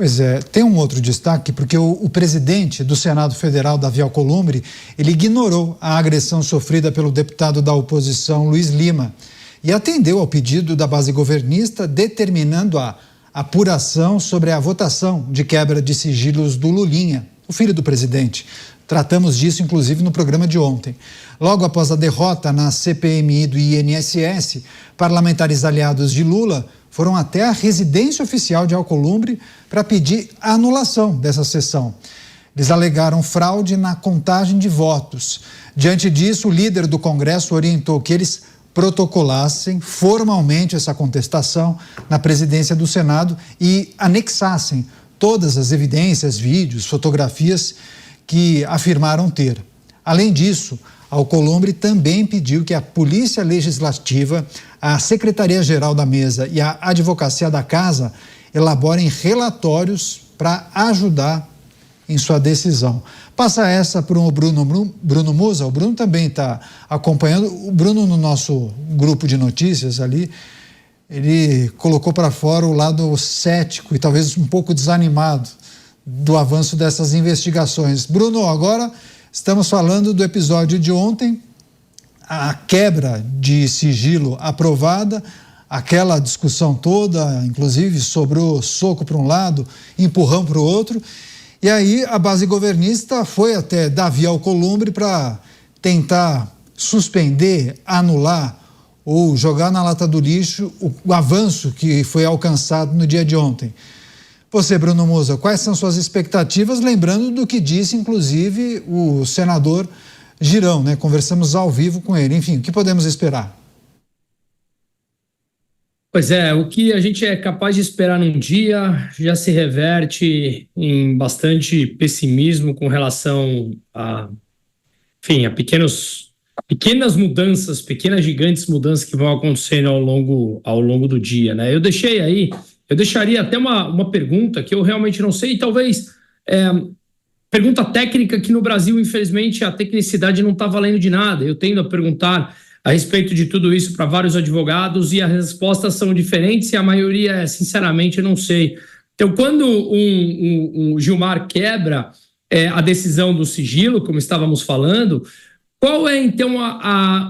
Pois é, tem um outro destaque, porque o presidente do Senado Federal, Davi Alcolumbre, ele ignorou a agressão sofrida pelo deputado da oposição, Luiz Lima, e atendeu ao pedido da base governista, determinando a apuração sobre a votação de quebra de sigilos do Lulinha, o filho do presidente. Tratamos disso, inclusive, no programa de ontem. Logo após a derrota na CPMI do INSS, parlamentares aliados de Lula foram até a residência oficial de Alcolumbre para pedir a anulação dessa sessão. Eles alegaram fraude na contagem de votos. Diante disso, o líder do Congresso orientou que eles protocolassem formalmente essa contestação na presidência do Senado e anexassem todas as evidências, vídeos, fotografias que afirmaram ter. Além disso, Alcolumbre também pediu que a Polícia Legislativa, a Secretaria-Geral da Mesa e a Advocacia da Casa elaborem relatórios para ajudar em sua decisão. Passa essa para o Bruno Musa. O Bruno também está acompanhando. O Bruno, no nosso grupo de notícias ali, ele colocou para fora o lado cético e talvez um pouco desanimado do avanço dessas investigações. Bruno, agora estamos falando do episódio de ontem, a quebra de sigilo aprovada, aquela discussão toda, inclusive sobrou soco para um lado, empurrão para o outro, e aí a base governista foi até Davi Alcolumbre para tentar suspender, anular ou jogar na lata do lixo o avanço que foi alcançado no dia de ontem. Você, Bruno Musa, quais são suas expectativas? Lembrando do que disse, inclusive, o senador Girão, né? Conversamos ao vivo com ele. Enfim, o que podemos esperar? Pois é, o que a gente é capaz de esperar num dia já se reverte em bastante pessimismo com relação a pequenas mudanças, pequenas gigantes mudanças que vão acontecendo ao longo do dia, né? Eu deixaria até uma pergunta que eu realmente não sei, talvez pergunta técnica que no Brasil, infelizmente, a tecnicidade não está valendo de nada. Eu tendo a perguntar a respeito de tudo isso para vários advogados e as respostas são diferentes e a maioria, sinceramente, eu não sei. Então, quando o Gilmar quebra a decisão do sigilo, como estávamos falando, qual é, então,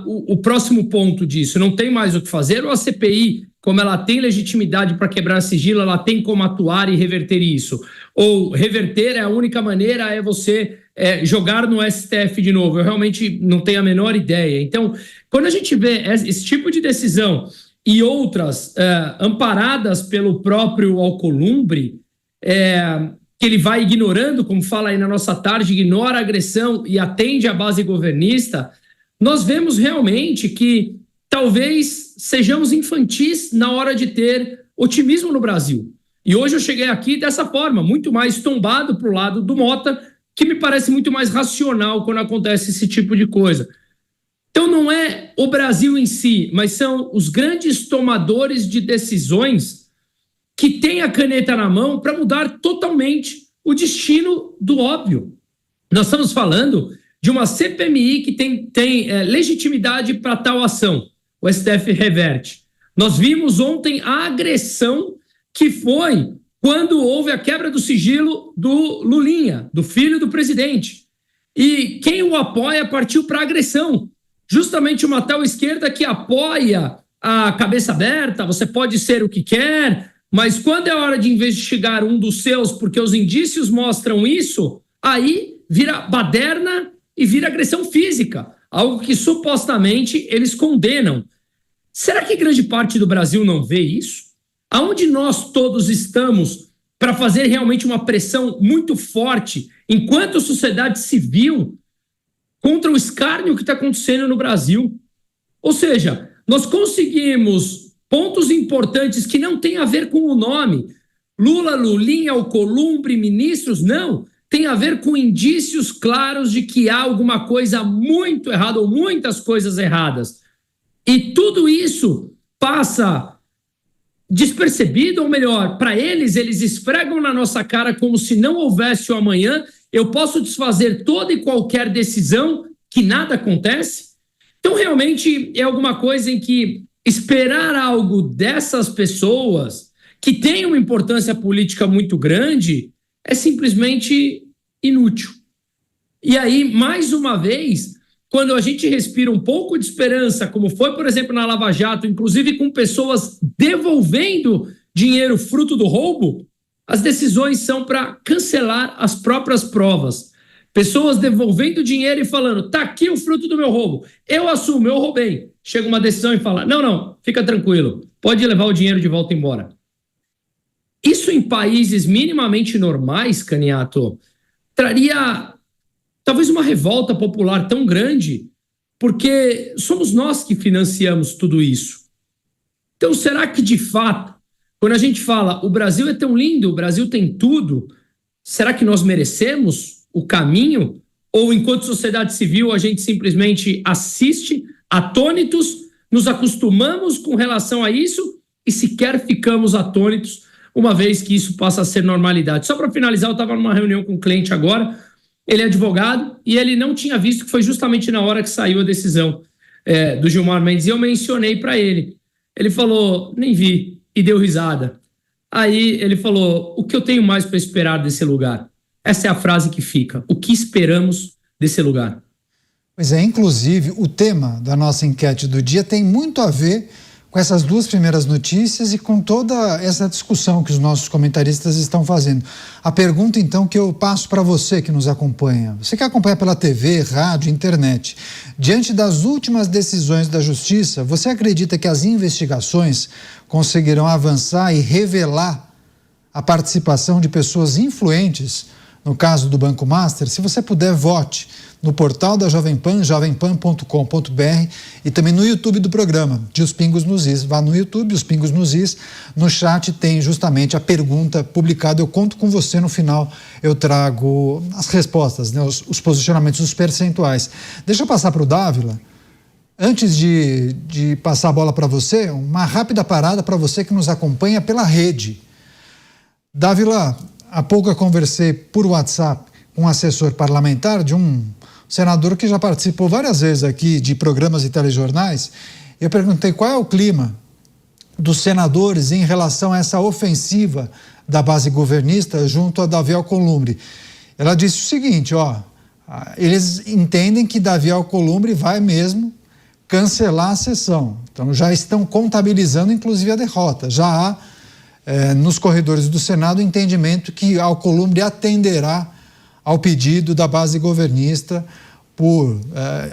o próximo ponto disso? Não tem mais o que fazer ou a CPI, como ela tem legitimidade para quebrar sigilo, ela tem como atuar e reverter isso? Ou reverter a única maneira é você jogar no STF de novo? Eu realmente não tenho a menor ideia. Então, quando a gente vê esse tipo de decisão e outras amparadas pelo próprio Alcolumbre, que ele vai ignorando, como fala aí na nossa tarde, ignora a agressão e atende à base governista, nós vemos realmente que talvez sejamos infantis na hora de ter otimismo no Brasil. E hoje eu cheguei aqui dessa forma, muito mais tombado para o lado do Mota, que me parece muito mais racional quando acontece esse tipo de coisa. Então não é o Brasil em si, mas são os grandes tomadores de decisões que têm a caneta na mão para mudar totalmente o destino do óbvio. Nós estamos falando de uma CPMI que tem legitimidade para tal ação. O STF reverte. Nós vimos ontem a agressão que foi quando houve a quebra do sigilo do Lulinha, do filho do presidente. E quem o apoia partiu para a agressão. Justamente uma tal esquerda que apoia a cabeça aberta, você pode ser o que quer, mas quando é hora de investigar um dos seus, porque os indícios mostram isso, aí vira baderna e vira agressão física, algo que supostamente eles condenam. Será que grande parte do Brasil não vê isso? Aonde nós todos estamos para fazer realmente uma pressão muito forte, enquanto sociedade civil, contra o escárnio que está acontecendo no Brasil? Ou seja, nós conseguimos pontos importantes que não têm a ver com o nome. Lula, Lulinha, Alcolumbre, ministros, não. Tem a ver com indícios claros de que há alguma coisa muito errada ou muitas coisas erradas. E tudo isso passa despercebido, ou melhor, para eles esfregam na nossa cara como se não houvesse o amanhã. Eu posso desfazer toda e qualquer decisão que nada acontece? Então, realmente, é alguma coisa em que esperar algo dessas pessoas que tem uma importância política muito grande, é simplesmente inútil. E aí, mais uma vez, quando a gente respira um pouco de esperança, como foi, por exemplo, na Lava Jato, inclusive com pessoas devolvendo dinheiro fruto do roubo, as decisões são para cancelar as próprias provas. Pessoas devolvendo dinheiro e falando, tá aqui o fruto do meu roubo, eu assumo, eu roubei. Chega uma decisão e fala, não, fica tranquilo, pode levar o dinheiro de volta embora. Isso em países minimamente normais, Caniato, traria talvez uma revolta popular tão grande, porque somos nós que financiamos tudo isso. Então, será que de fato, quando a gente fala o Brasil é tão lindo, o Brasil tem tudo, será que nós merecemos o caminho? Ou enquanto sociedade civil a gente simplesmente assiste, atônitos, nos acostumamos com relação a isso e sequer ficamos atônitos uma vez que isso passa a ser normalidade? Só para finalizar, eu estava numa reunião com um cliente agora, ele é advogado e ele não tinha visto que foi justamente na hora que saiu a decisão do Gilmar Mendes e eu mencionei para ele. Ele falou, nem vi, e deu risada. Aí ele falou, o que eu tenho mais para esperar desse lugar? Essa é a frase que fica, o que esperamos desse lugar? Pois é, inclusive o tema da nossa enquete do dia tem muito a ver com essas duas primeiras notícias e com toda essa discussão que os nossos comentaristas estão fazendo. A pergunta, então, que eu passo para você que nos acompanha, você que acompanha pela TV, rádio, internet, diante das últimas decisões da Justiça, você acredita que as investigações conseguirão avançar e revelar a participação de pessoas influentes no caso do Banco Master? Se você puder, vote no portal da Jovem Pan, jovempan.com.br e também no YouTube do programa, de Os Pingos nos Is. Vá no YouTube, Os Pingos nos Is, no chat tem justamente a pergunta publicada. Eu conto com você no final, eu trago as respostas, né, os posicionamentos, os percentuais. Deixa eu passar para o Dávila. Antes de passar a bola para você, uma rápida parada para você que nos acompanha pela rede. Dávila, há pouco eu conversei por WhatsApp com um assessor parlamentar de um senador que já participou várias vezes aqui de programas e telejornais. Eu perguntei qual é o clima dos senadores em relação a essa ofensiva da base governista junto a Davi Alcolumbre. Ela disse o seguinte, eles entendem que Davi Alcolumbre vai mesmo cancelar a sessão. Então já estão contabilizando inclusive a derrota. Já há nos corredores do Senado o entendimento que Alcolumbre atenderá ao pedido da base governista por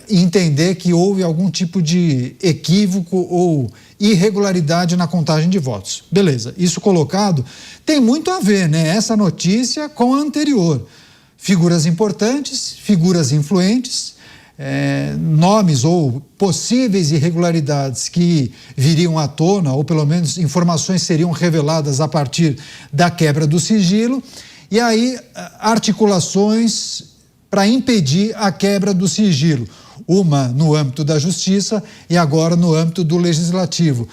entender que houve algum tipo de equívoco ou irregularidade na contagem de votos. Beleza, isso colocado tem muito a ver, né? Essa notícia com a anterior. Figuras importantes, figuras influentes, nomes ou possíveis irregularidades que viriam à tona, ou pelo menos informações seriam reveladas a partir da quebra do sigilo, e aí articulações para impedir a quebra do sigilo, uma no âmbito da Justiça e agora no âmbito do Legislativo.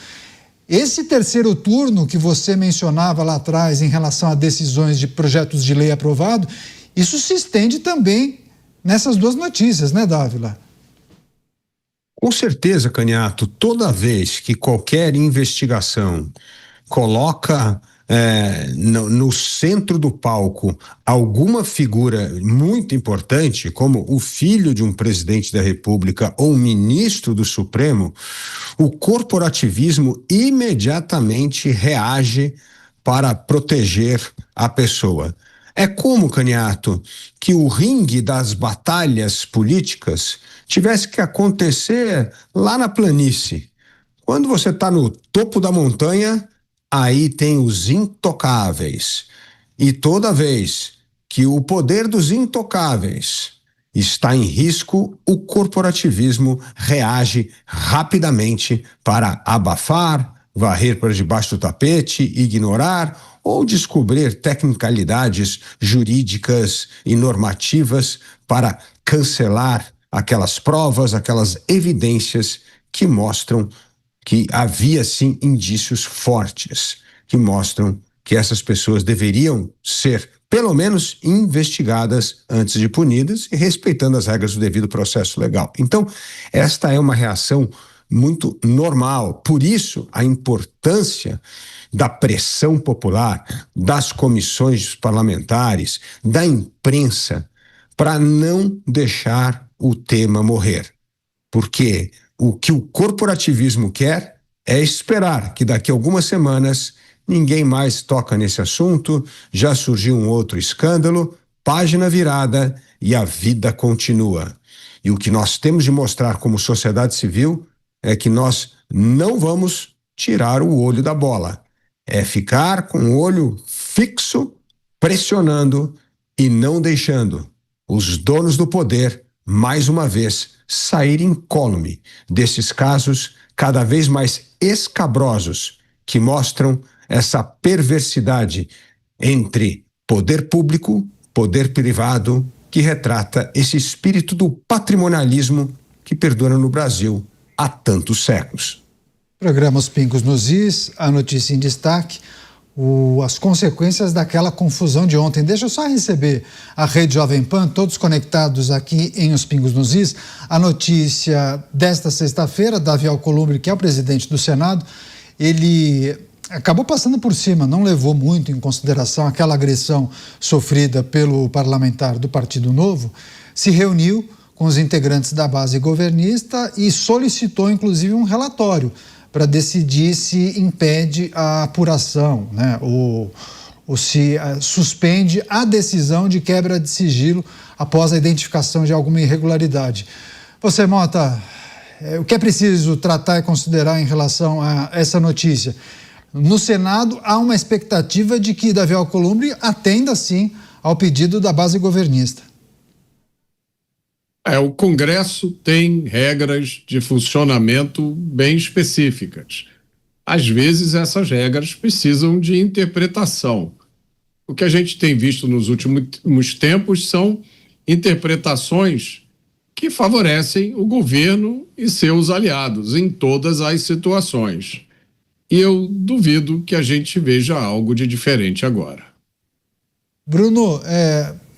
Esse terceiro turno que você mencionava lá atrás em relação a decisões de projetos de lei aprovado, isso se estende também nessas duas notícias, né, Dávila? Com certeza, Caniato, toda vez que qualquer investigação coloca no centro do palco alguma figura muito importante, como o filho de um presidente da República ou um ministro do Supremo, o corporativismo imediatamente reage para proteger a pessoa. É como, Caniato, que o ringue das batalhas políticas tivesse que acontecer lá na planície. Quando você está no topo da montanha, aí tem os intocáveis. E toda vez que o poder dos intocáveis está em risco, o corporativismo reage rapidamente para abafar, varrer para debaixo do tapete, ignorar ou descobrir tecnicalidades jurídicas e normativas para cancelar aquelas provas, aquelas evidências que mostram que havia sim indícios fortes que mostram que essas pessoas deveriam ser pelo menos investigadas antes de punidas e respeitando as regras do devido processo legal. Então, esta é uma reação muito normal. Por isso, a importância da pressão popular, das comissões parlamentares, da imprensa, para não deixar o tema morrer. Porque o que o corporativismo quer é esperar que daqui a algumas semanas ninguém mais toca nesse assunto, já surgiu um outro escândalo, página virada e a vida continua. E o que nós temos de mostrar como sociedade civil é que nós não vamos tirar o olho da bola. É ficar com o olho fixo, pressionando e não deixando os donos do poder, mais uma vez, saírem incólume desses casos cada vez mais escabrosos que mostram essa perversidade entre poder público, poder privado, que retrata esse espírito do patrimonialismo que perdura no Brasil há tantos séculos. Programa Os Pingos nos Is, a notícia em destaque, as consequências daquela confusão de ontem. Deixa eu só receber a Rede Jovem Pan, todos conectados aqui em Os Pingos nos Is. A notícia desta sexta-feira, Davi Alcolumbre, que é o presidente do Senado, ele acabou passando por cima, não levou muito em consideração aquela agressão sofrida pelo parlamentar do Partido Novo, se reuniu com os integrantes da base governista e solicitou, inclusive, um relatório para decidir se impede a apuração, né, ou se suspende a decisão de quebra de sigilo após a identificação de alguma irregularidade. Você, Mota, o que é preciso tratar e considerar em relação a essa notícia? No Senado, há uma expectativa de que Davi Alcolumbre atenda, sim, ao pedido da base governista. O Congresso tem regras de funcionamento bem específicas. Às vezes, essas regras precisam de interpretação. O que a gente tem visto nos últimos tempos são interpretações que favorecem o governo e seus aliados em todas as situações. E eu duvido que a gente veja algo de diferente agora. Bruno,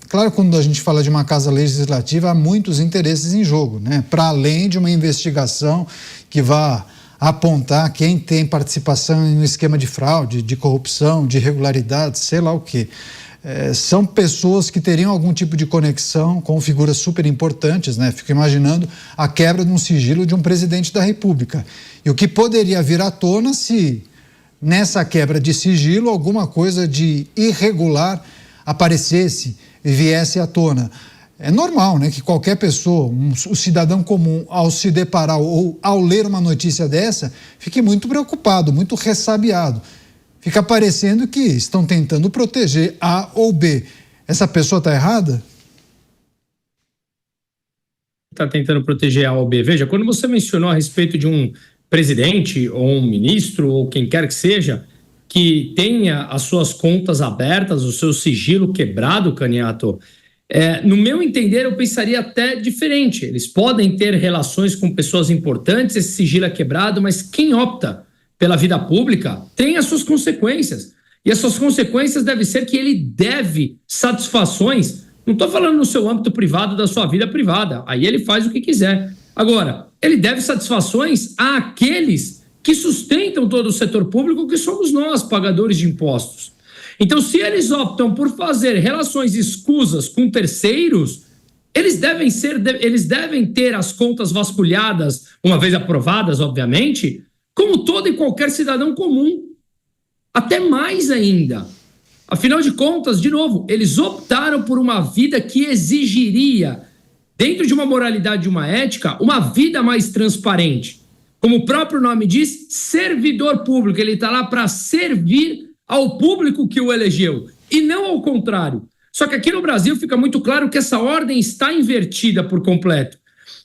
claro, quando a gente fala de uma casa legislativa, há muitos interesses em jogo, né? Para além de uma investigação que vá apontar quem tem participação no esquema de fraude, de corrupção, de irregularidade, sei lá o quê. São pessoas que teriam algum tipo de conexão com figuras super importantes, né? Fico imaginando a quebra de um sigilo de um presidente da República. E o que poderia vir à tona se nessa quebra de sigilo alguma coisa de irregular aparecesse e viesse à tona. É normal, né, que qualquer pessoa, o cidadão comum, ao se deparar ou ao ler uma notícia dessa, fique muito preocupado, muito ressabiado. Fica parecendo que estão tentando proteger A ou B. Essa pessoa está errada? Está tentando proteger A ou B. Veja, quando você mencionou a respeito de um presidente ou um ministro ou quem quer que seja que tenha as suas contas abertas, o seu sigilo quebrado, Caniato, no meu entender, eu pensaria até diferente. Eles podem ter relações com pessoas importantes, esse sigilo é quebrado, mas quem opta pela vida pública tem as suas consequências. E as suas consequências devem ser que ele deve satisfações. Não estou falando no seu âmbito privado, da sua vida privada. Aí ele faz o que quiser. Agora, ele deve satisfações àqueles que sustentam todo o setor público, que somos nós, pagadores de impostos. Então, se eles optam por fazer relações escusas com terceiros, eles devem ter as contas vasculhadas, uma vez aprovadas, obviamente, como todo e qualquer cidadão comum. Até mais ainda. Afinal de contas, de novo, eles optaram por uma vida que exigiria, dentro de uma moralidade, de uma ética, uma vida mais transparente. Como o próprio nome diz, servidor público. Ele está lá para servir ao público que o elegeu, e não ao contrário. Só que aqui no Brasil fica muito claro que essa ordem está invertida por completo.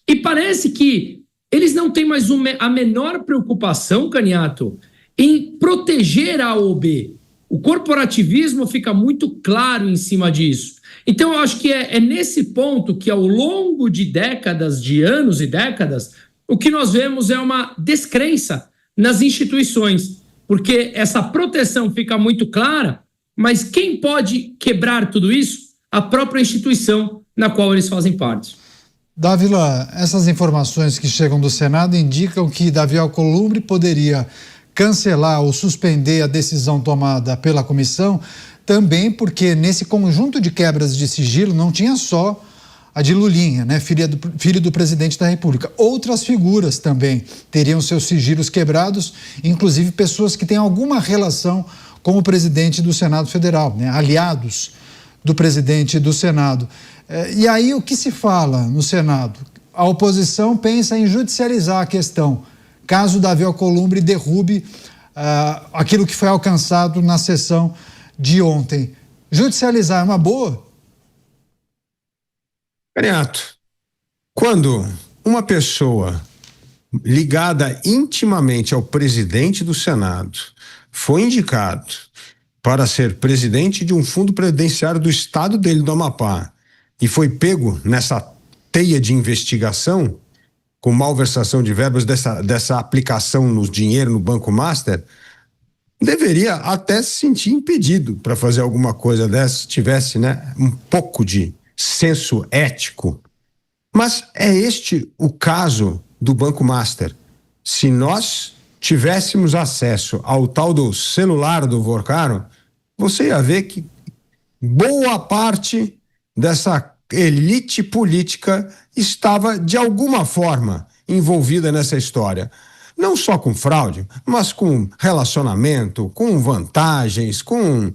E parece que eles não têm mais a menor preocupação, Caniato, em proteger a A ou B. O corporativismo fica muito claro em cima disso. Então, eu acho que é nesse ponto que, ao longo de décadas, de anos e décadas, o que nós vemos é uma descrença nas instituições, porque essa proteção fica muito clara, mas quem pode quebrar tudo isso? A própria instituição na qual eles fazem parte. Dávila, essas informações que chegam do Senado indicam que Davi Alcolumbre poderia cancelar ou suspender a decisão tomada pela comissão, também porque nesse conjunto de quebras de sigilo não tinha só a de Lulinha, né, filho do presidente da República. Outras figuras também teriam seus sigilos quebrados, inclusive pessoas que têm alguma relação com o presidente do Senado Federal, né, aliados do presidente do Senado. E aí o que se fala no Senado? A oposição pensa em judicializar a questão, caso Davi Alcolumbre derrube aquilo que foi alcançado na sessão de ontem. Judicializar é uma boa? Caniato, quando uma pessoa ligada intimamente ao presidente do Senado foi indicado para ser presidente de um fundo previdenciário do estado dele, do Amapá, e foi pego nessa teia de investigação com malversação de verbas dessa aplicação no dinheiro no Banco Master, deveria até se sentir impedido para fazer alguma coisa dessa, se tivesse, né, um pouco de senso ético. Mas é este o caso do Banco Master. Se nós tivéssemos acesso ao tal do celular do Vorcaro, você ia ver que boa parte dessa elite política estava, de alguma forma, envolvida nessa história. Não só com fraude, mas com relacionamento, com vantagens, com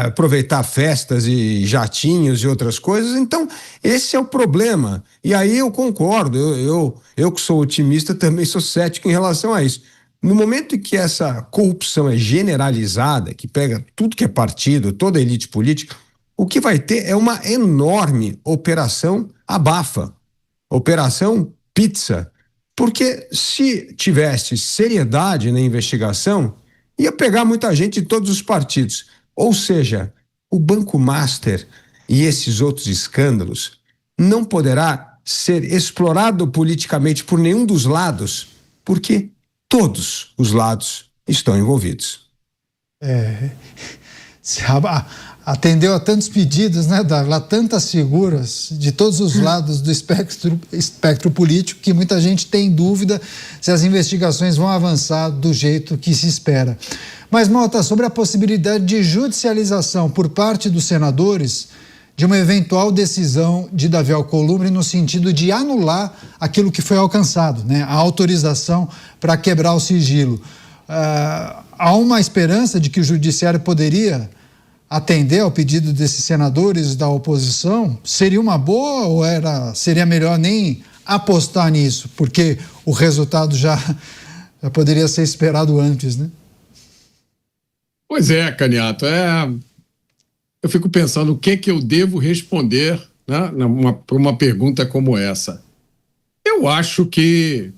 aproveitar festas e jatinhos e outras coisas. Então, esse é o problema. E aí eu concordo, eu que sou otimista também sou cético em relação a isso. No momento em que essa corrupção é generalizada, que pega tudo que é partido, toda a elite política, o que vai ter é uma enorme operação abafa, operação pizza, porque se tivesse seriedade na investigação, ia pegar muita gente de todos os partidos. Ou seja, o Banco Master e esses outros escândalos não poderá ser explorado politicamente por nenhum dos lados, porque todos os lados estão envolvidos. Atendeu a tantos pedidos, né, Dávila, tantas figuras de todos os lados do espectro político, que muita gente tem dúvida se as investigações vão avançar do jeito que se espera. Mas, Mota, sobre a possibilidade de judicialização por parte dos senadores de uma eventual decisão de Davi Alcolumbre no sentido de anular aquilo que foi alcançado, né, a autorização para quebrar o sigilo. Há uma esperança de que o judiciário poderia atender ao pedido desses senadores da oposição? Seria uma boa ou seria melhor nem apostar nisso, porque o resultado já poderia ser esperado antes, né? Pois é, Caniato, eu fico pensando o que eu devo responder, né, para uma pergunta como essa. Eu acho que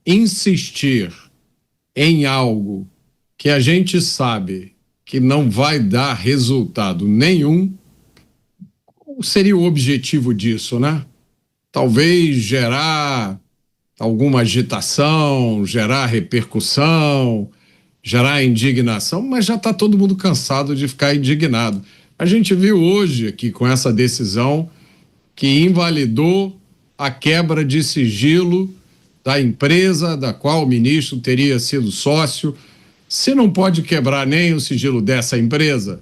insistir em algo que a gente sabe que não vai dar resultado nenhum, qual seria o objetivo disso, né? Talvez gerar alguma agitação, gerar repercussão, gerar indignação, mas já está todo mundo cansado de ficar indignado. A gente viu hoje aqui com essa decisão que invalidou a quebra de sigilo da empresa da qual o ministro teria sido sócio. Se não pode quebrar nem o sigilo dessa empresa,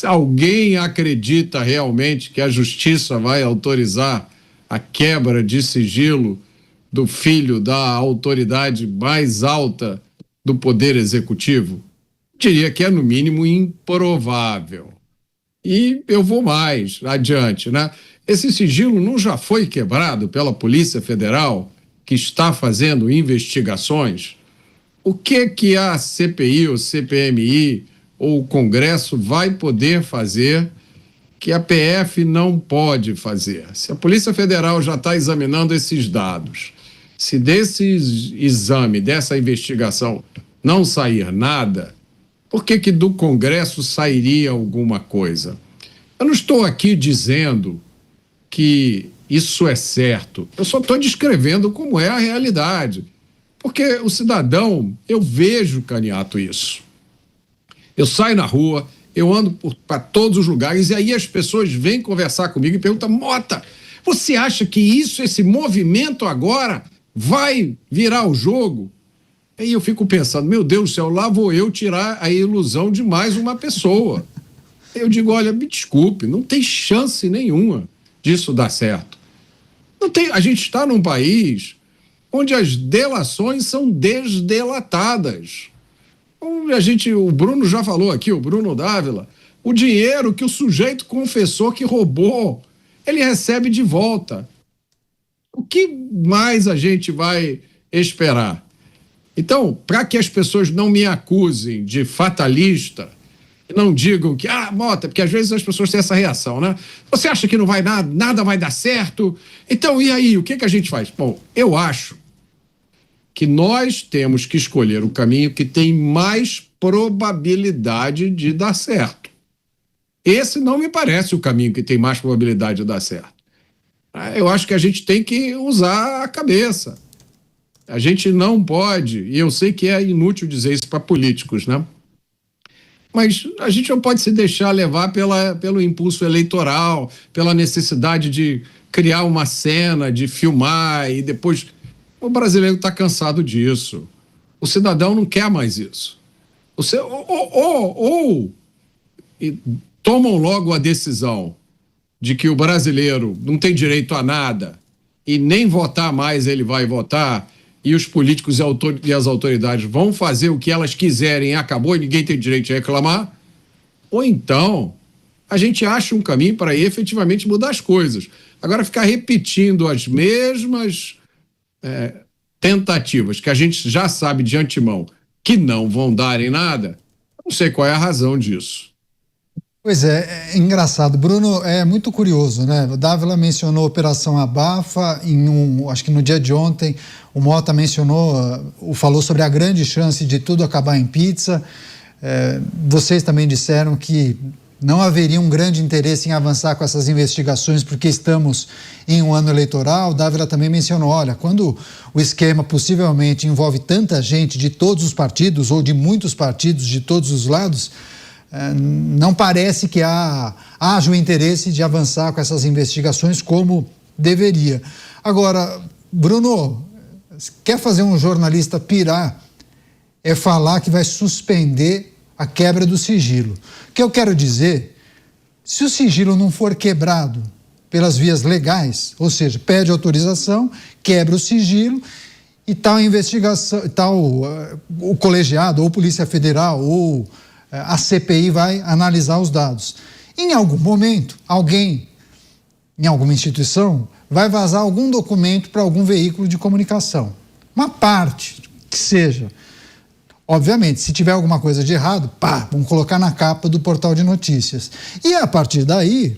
alguém acredita realmente que a justiça vai autorizar a quebra de sigilo do filho da autoridade mais alta do Poder Executivo? Diria que é, no mínimo, improvável. E eu vou mais adiante, né? Esse sigilo não já foi quebrado pela Polícia Federal, que está fazendo investigações? O que a CPI, ou CPMI, ou o Congresso vai poder fazer que a PF não pode fazer? Se a Polícia Federal já está examinando esses dados, se desse exame, dessa investigação, não sair nada, por que do Congresso sairia alguma coisa? Eu não estou aqui dizendo que isso é certo, eu só estou descrevendo como é a realidade. Porque o cidadão, eu vejo, Caniato, isso. Eu saio na rua, eu ando para todos os lugares e aí as pessoas vêm conversar comigo e perguntam: Mota, Você acha que esse movimento agora vai virar o jogo? Aí eu fico pensando, meu Deus do céu, lá vou eu tirar a ilusão de mais uma pessoa. Eu digo, olha, me desculpe, não tem chance nenhuma disso dar certo. Não tem, a gente está num país onde as delações são desdelatadas. O Bruno já falou aqui, o Bruno Dávila, o dinheiro que o sujeito confessou que roubou, ele recebe de volta. O que mais a gente vai esperar? Então, para que as pessoas não me acusem de fatalista, não digam que, Mota, porque às vezes as pessoas têm essa reação, né? Você acha que não vai nada vai dar certo? Então, e aí, o que a gente faz? Bom, eu acho que nós temos que escolher o caminho que tem mais probabilidade de dar certo. Esse não me parece o caminho que tem mais probabilidade de dar certo. Eu acho que a gente tem que usar a cabeça. A gente não pode, e eu sei que é inútil dizer isso para políticos, né? Mas a gente não pode se deixar levar pelo impulso eleitoral, pela necessidade de criar uma cena, de filmar e depois... O brasileiro está cansado disso. O cidadão não quer mais isso. Tomam logo a decisão de que o brasileiro não tem direito a nada e nem votar mais ele vai votar, e os políticos e as autoridades vão fazer o que elas quiserem e acabou e ninguém tem direito de reclamar. Ou então a gente acha um caminho para efetivamente mudar as coisas. Agora, ficar repetindo as mesmas tentativas que a gente já sabe de antemão que não vão dar em nada, não sei qual é a razão disso. Pois é engraçado. Bruno, é muito curioso, né? O Dávila mencionou a Operação Abafa, acho que no dia de ontem, o Mota falou sobre a grande chance de tudo acabar em pizza. Vocês também disseram que não haveria um grande interesse em avançar com essas investigações porque estamos em um ano eleitoral. O Dávila também mencionou, olha, quando o esquema possivelmente envolve tanta gente de todos os partidos ou de muitos partidos de todos os lados, não parece que haja o interesse de avançar com essas investigações como deveria. Agora, Bruno, quer fazer um jornalista pirar é falar que vai suspender a quebra do sigilo. O que eu quero dizer, se o sigilo não for quebrado pelas vias legais, ou seja, pede autorização, quebra o sigilo e tal investigação, o colegiado, ou Polícia Federal, ou a CPI vai analisar os dados. Em algum momento, alguém, em alguma instituição, vai vazar algum documento para algum veículo de comunicação. Uma parte que seja. Obviamente, se tiver alguma coisa de errado, vamos colocar na capa do portal de notícias. E a partir daí,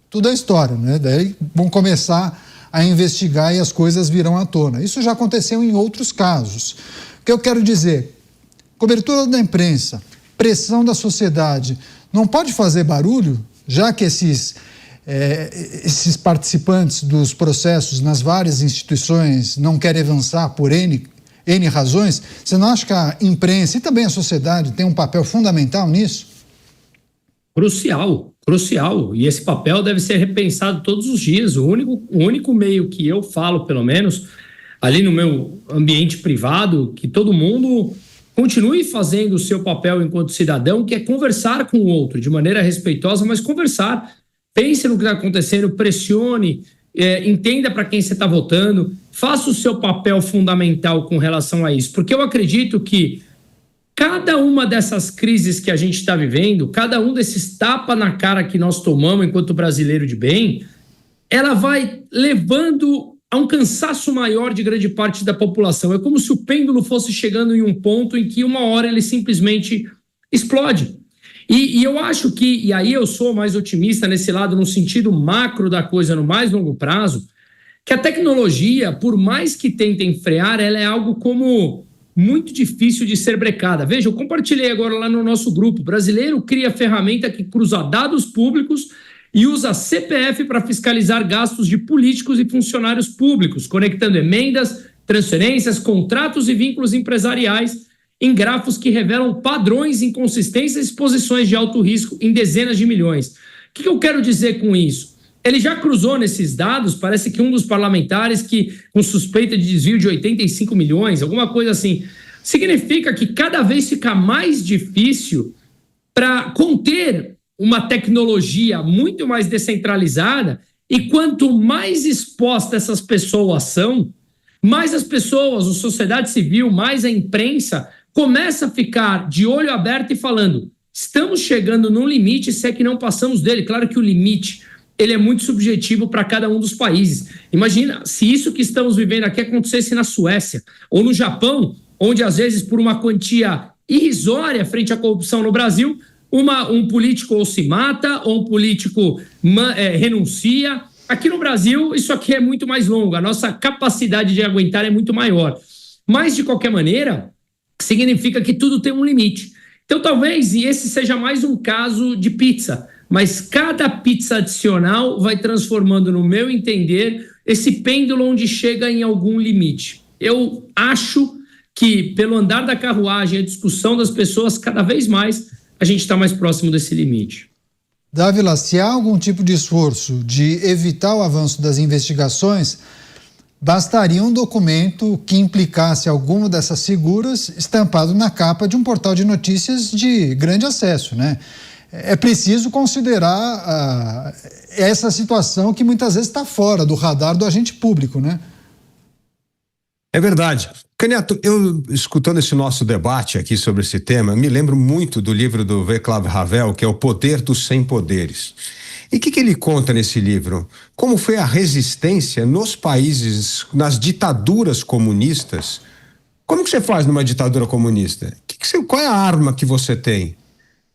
tudo é história, né? Daí vão começar a investigar e as coisas virão à tona. Isso já aconteceu em outros casos. O que eu quero dizer, cobertura da imprensa, pressão da sociedade, não pode fazer barulho, já que esses participantes dos processos nas várias instituições não querem avançar por N razões. Você não acha que a imprensa e também a sociedade tem um papel fundamental nisso? Crucial. E esse papel deve ser repensado todos os dias. O único meio que eu falo, pelo menos, ali no meu ambiente privado, que todo mundo continue fazendo o seu papel enquanto cidadão, que é conversar com o outro, de maneira respeitosa, mas conversar. Pense no que está acontecendo, pressione, entenda para quem você está votando, faça o seu papel fundamental com relação a isso, porque eu acredito que cada uma dessas crises que a gente está vivendo, cada um desses tapas na cara que nós tomamos enquanto brasileiro de bem, ela vai levando a um cansaço maior de grande parte da população. É como se o pêndulo fosse chegando em um ponto em que uma hora ele simplesmente explode. E eu acho que, e aí eu sou mais otimista nesse lado, no sentido macro da coisa, no mais longo prazo, que a tecnologia, por mais que tentem frear, ela é algo como muito difícil de ser brecada. Veja, eu compartilhei agora lá no nosso grupo. O brasileiro cria ferramenta que cruza dados públicos e usa CPF para fiscalizar gastos de políticos e funcionários públicos, conectando emendas, transferências, contratos e vínculos empresariais em grafos que revelam padrões, inconsistências e exposições de alto risco em dezenas de milhões. O que eu quero dizer com isso? ele já cruzou nesses dados, parece que um dos parlamentares que com suspeita de desvio de 85 milhões, alguma coisa assim, significa que cada vez fica mais difícil para conter uma tecnologia muito mais descentralizada, e quanto mais expostas essas pessoas são, mais as pessoas, a sociedade civil, mais a imprensa começa a ficar de olho aberto e falando, estamos chegando num limite, se é que não passamos dele. Claro que o limite ele é muito subjetivo para cada um dos países. Imagina se isso que estamos vivendo aqui acontecesse na Suécia ou no Japão, onde às vezes por uma quantia irrisória frente à corrupção no Brasil, um político ou se mata ou um político renuncia. Aqui no Brasil isso aqui é muito mais longo, a nossa capacidade de aguentar é muito maior. Mas de qualquer maneira, significa que tudo tem um limite. Então talvez esse seja mais um caso de pizza, mas cada pizza adicional vai transformando, no meu entender, esse pêndulo onde chega em algum limite. Eu acho que, pelo andar da carruagem, a discussão das pessoas, cada vez mais, a gente está mais próximo desse limite. Dávila, se há algum tipo de esforço de evitar o avanço das investigações, bastaria um documento que implicasse alguma dessas figuras estampado na capa de um portal de notícias de grande acesso, né? É preciso considerar essa situação que muitas vezes está fora do radar do agente público, né? É verdade. Canhoto, eu escutando esse nosso debate aqui sobre esse tema, me lembro muito do livro do Václav Havel, que é O Poder dos Sem Poderes. E o que ele conta nesse livro? Como foi a resistência nos países, nas ditaduras comunistas? Como que você faz numa ditadura comunista? Qual é a arma que você tem?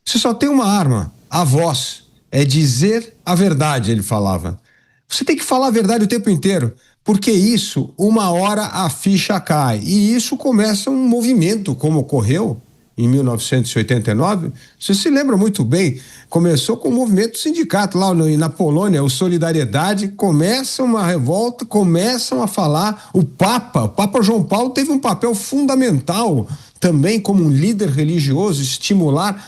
Você só tem uma arma, a voz. É dizer a verdade, ele falava. Você tem que falar a verdade o tempo inteiro, porque isso, uma hora a ficha cai. E isso começa um movimento, como ocorreu em 1989. Você se lembra muito bem, começou com o movimento do sindicato lá na Polônia, o Solidariedade, começa uma revolta, começam a falar. O Papa João Paulo teve um papel fundamental também como um líder religioso, estimular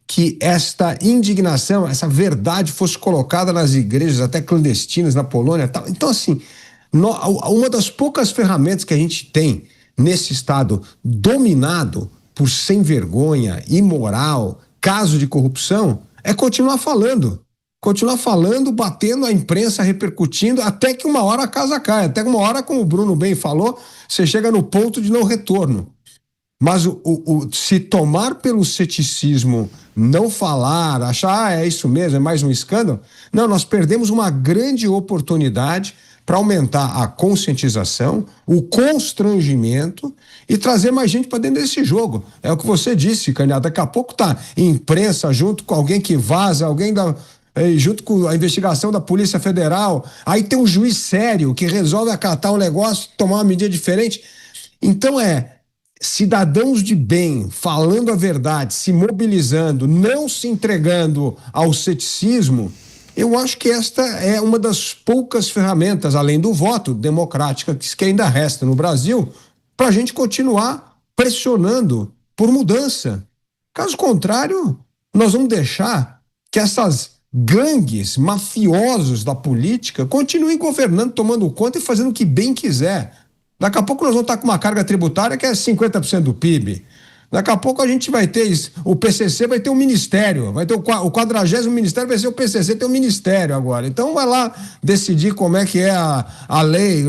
que esta indignação, essa verdade fosse colocada nas igrejas, até clandestinas na Polônia e tal. Então, assim, uma das poucas ferramentas que a gente tem nesse Estado dominado por sem vergonha, imoral, caso de corrupção, é continuar falando, batendo a imprensa, repercutindo, até que uma hora a casa cai, até que uma hora, como o Bruno bem falou, você chega no ponto de não retorno. Mas se tomar pelo ceticismo, não falar, achar, é isso mesmo, é mais um escândalo, não, nós perdemos uma grande oportunidade para aumentar a conscientização, o constrangimento e trazer mais gente para dentro desse jogo. É o que você disse, Canhoto, daqui a pouco tá imprensa junto com alguém que vaza, junto com a investigação da Polícia Federal, aí tem um juiz sério que resolve acatar um negócio, tomar uma medida diferente. Então cidadãos de bem, falando a verdade, se mobilizando, não se entregando ao ceticismo. Eu acho que esta é uma das poucas ferramentas, além do voto democrático, que ainda resta no Brasil, para a gente continuar pressionando por mudança. Caso contrário, nós vamos deixar que essas gangues mafiosos da política continuem governando, tomando conta e fazendo o que bem quiser. Daqui a pouco nós vamos estar com uma carga tributária que é 50% do PIB. Daqui a pouco a gente vai ter o PCC, vai ter um ministério, vai ter o 40º ministério, vai ser o PCC, tem um ministério agora. Então vai lá decidir como é que é a lei.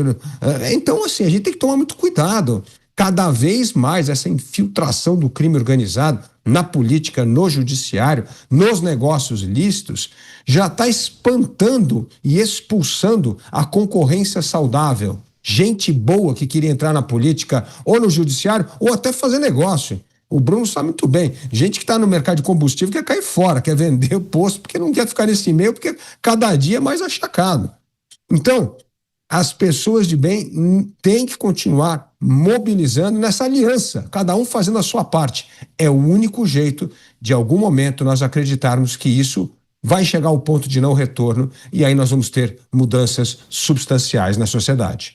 Então, assim, a gente tem que tomar muito cuidado. Cada vez mais essa infiltração do crime organizado na política, no judiciário, nos negócios lícitos, já está espantando e expulsando a concorrência saudável. Gente boa que queria entrar na política ou no judiciário ou até fazer negócio. O Bruno sabe muito bem. Gente que está no mercado de combustível quer cair fora, quer vender o posto porque não quer ficar nesse meio, porque cada dia é mais achacado. Então, as pessoas de bem têm que continuar mobilizando nessa aliança, cada um fazendo a sua parte. É o único jeito de, em algum momento, nós acreditarmos que isso vai chegar ao ponto de não retorno e aí nós vamos ter mudanças substanciais na sociedade.